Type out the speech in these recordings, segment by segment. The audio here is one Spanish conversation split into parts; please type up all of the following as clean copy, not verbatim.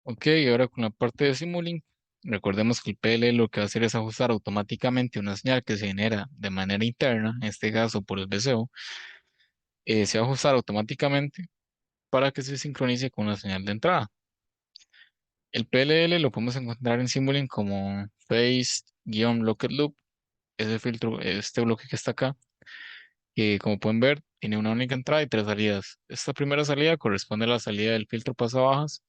Ok, ahora con la parte de Simulink, recordemos que el PLL lo que va a hacer es ajustar automáticamente una señal que se genera de manera interna, en este caso por el VCO, se va a ajustar automáticamente para que se sincronice con la señal de entrada. El PLL lo podemos encontrar en Simulink como Phase-Locked Loop, ese filtro, este bloque que está acá, que como pueden ver tiene una única entrada y tres salidas. Esta primera salida corresponde a la salida del filtro pasabajas,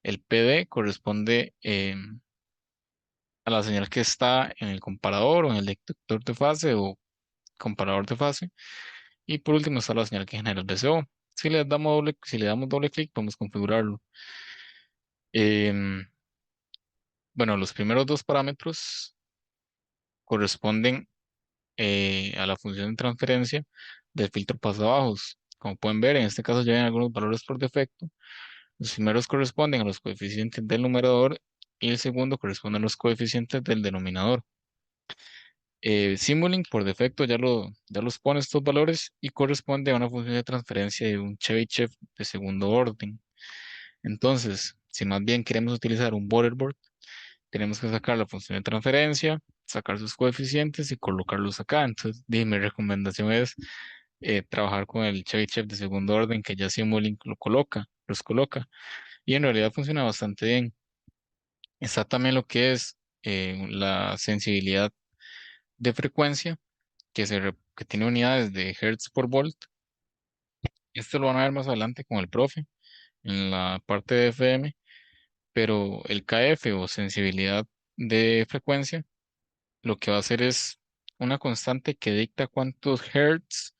el PD corresponde a la señal que está en el comparador o en el detector de fase o comparador de fase. Y por último está la señal que genera el VCO. Si le damos doble clic, podemos configurarlo. Em, bueno, los primeros dos parámetros corresponden a la función de transferencia del filtro pasabajos. Como pueden ver, en este caso ya hay algunos valores por defecto. Los primeros corresponden a los coeficientes del numerador y el segundo corresponde a los coeficientes del denominador. Simulink por defecto ya los pone estos valores y corresponde a una función de transferencia de un Chebyshev de segundo orden. Entonces, si más bien queremos utilizar un butterboard, tenemos que sacar la función de transferencia, sacar sus coeficientes y colocarlos acá. Entonces, mi recomendación es trabajar con el Chebyshev de segundo orden que ya Simulink los coloca. Y en realidad funciona bastante bien. Está también lo que es la sensibilidad de frecuencia que tiene unidades de Hertz por volt. Esto lo van a ver más adelante con el profe en la parte de FM, pero el KF o sensibilidad de frecuencia lo que va a hacer es una constante que dicta cuántos Hertz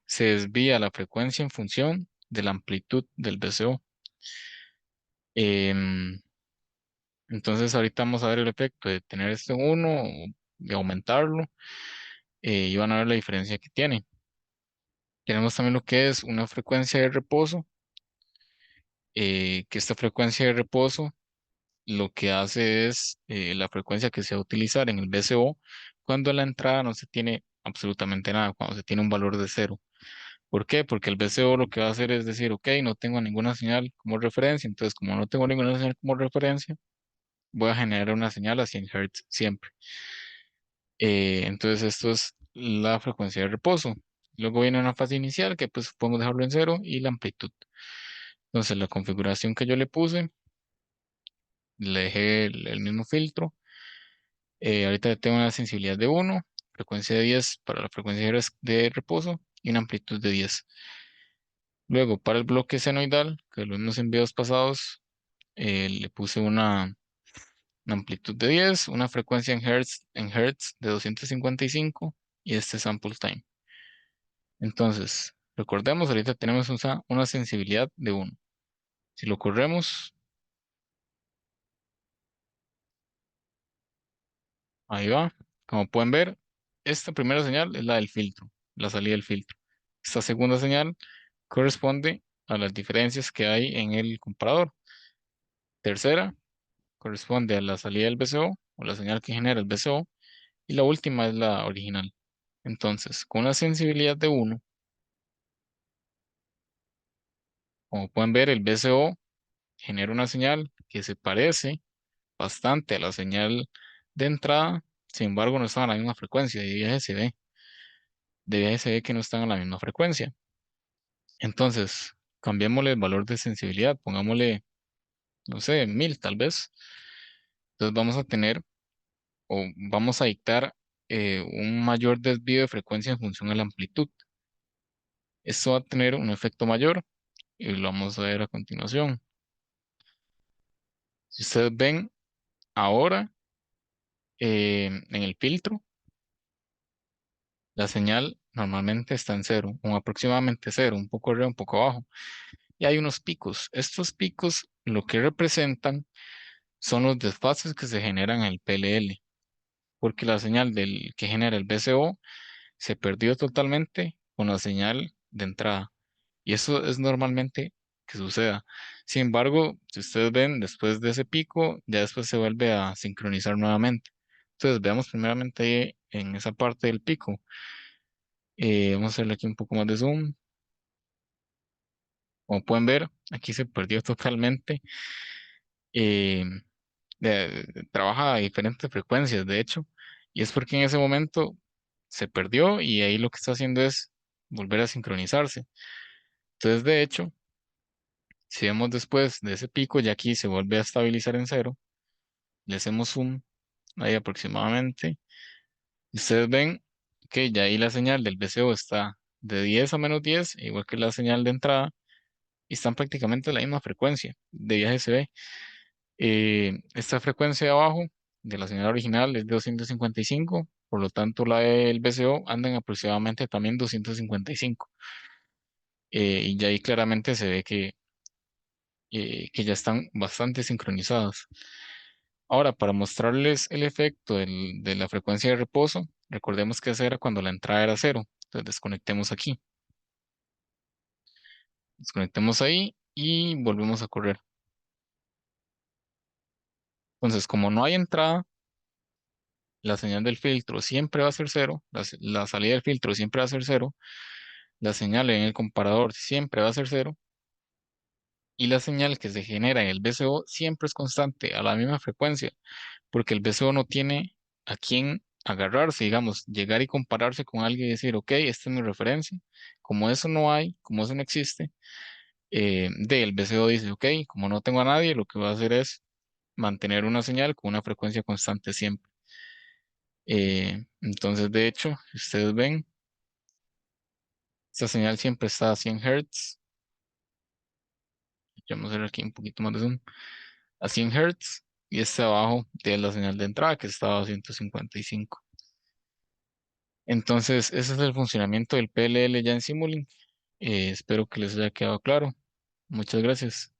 se desvía la frecuencia en función de la amplitud del VCO. Em, entonces ahorita vamos a ver el efecto de tener este uno, de aumentarlo, y van a ver la diferencia que tiene. Tenemos también lo que es una frecuencia de reposo, que esta frecuencia de reposo lo que hace es la frecuencia que se va a utilizar en el VCO cuando en la entrada no se tiene absolutamente nada, cuando se tiene un valor de cero. ¿Por qué? Porque el VCO lo que va a hacer es decir, ok, no tengo ninguna señal como referencia, entonces como no tengo ninguna señal como referencia, voy a generar una señal a 100 Hz siempre. Entonces esto es la frecuencia de reposo. Luego viene una fase inicial que pues podemos dejarlo en cero y la amplitud. Entonces la configuración que yo le puse, le dejé el mismo filtro. Ahorita tengo una sensibilidad de 1, frecuencia de 10 para la frecuencia de reposo y una amplitud de 10. Luego para el bloque senoidal, que lo vimos en videos pasados, le puse una amplitud de 10, una frecuencia en hertz de 255 y este sample time. Entonces, recordemos, ahorita tenemos una sensibilidad de 1. Si lo corremos, ahí va. Como pueden ver, esta primera señal es la del filtro, la salida del filtro. Esta segunda señal corresponde a las diferencias que hay en el comparador. Tercera corresponde a la salida del VCO o la señal que genera el VCO. Y la última es la original. Entonces, con una sensibilidad de 1, como pueden ver, el VCO genera una señal que se parece bastante a la señal de entrada. Sin embargo, no están a la misma frecuencia. De viaje se ve que no están a la misma frecuencia. Entonces, cambiémosle el valor de sensibilidad. Pongámosle, no sé, 1000 tal vez. Entonces vamos a tener o vamos a dictar un mayor desvío de frecuencia en función a la amplitud. Esto va a tener un efecto mayor y lo vamos a ver a continuación. Si ustedes ven ahora en el filtro, la señal normalmente está en cero, o aproximadamente cero, un poco arriba, un poco abajo. Y hay unos picos. Estos picos lo que representan son los desfases que se generan en el PLL, porque la señal del que genera el VCO se perdió totalmente con la señal de entrada. Y eso es normalmente que suceda. Sin embargo, si ustedes ven, después de ese pico, ya después se vuelve a sincronizar nuevamente. Entonces, veamos primeramente ahí en esa parte del pico. Vamos a hacerle aquí un poco más de zoom. Como pueden ver, aquí se perdió totalmente eh, trabaja a diferentes frecuencias, de hecho, y es porque en ese momento se perdió y ahí lo que está haciendo es volver a sincronizarse. Entonces, de hecho, si vemos después de ese pico, ya aquí se vuelve a estabilizar en cero, le hacemos zoom ahí aproximadamente, y ustedes ven que ya ahí la señal del VCO está de 10 a -10, igual que la señal de entrada, y están prácticamente a la misma frecuencia de viaje se ve. Esta frecuencia de abajo de la señal original es de 255, por lo tanto la del VCO anda en aproximadamente también 255. Y ya ahí claramente se ve que ya están bastante sincronizados. Ahora, para mostrarles el efecto de la frecuencia de reposo, recordemos que esa era cuando la entrada era cero. Entonces desconectemos aquí, desconectemos ahí y volvemos a correr. Entonces, como no hay entrada, la señal del filtro siempre va a ser cero, la salida del filtro siempre va a ser cero, la señal en el comparador siempre va a ser cero y la señal que se genera en el VCO siempre es constante a la misma frecuencia, porque el VCO no tiene a quién agarrarse, digamos, llegar y compararse con alguien y decir, ok, esta es mi referencia. Como eso no hay, como eso no existe, el VCO dice, ok, como no tengo a nadie, lo que voy a hacer es mantener una señal con una frecuencia constante siempre. Entonces, de hecho, si ustedes ven, esta señal siempre está a 100 Hz. Vamos a hacer aquí un poquito más de zoom. A 100 Hz. Y este abajo de la señal de entrada que estaba a 155. Entonces, ese es el funcionamiento del PLL ya en Simulink. Espero que les haya quedado claro. Muchas gracias.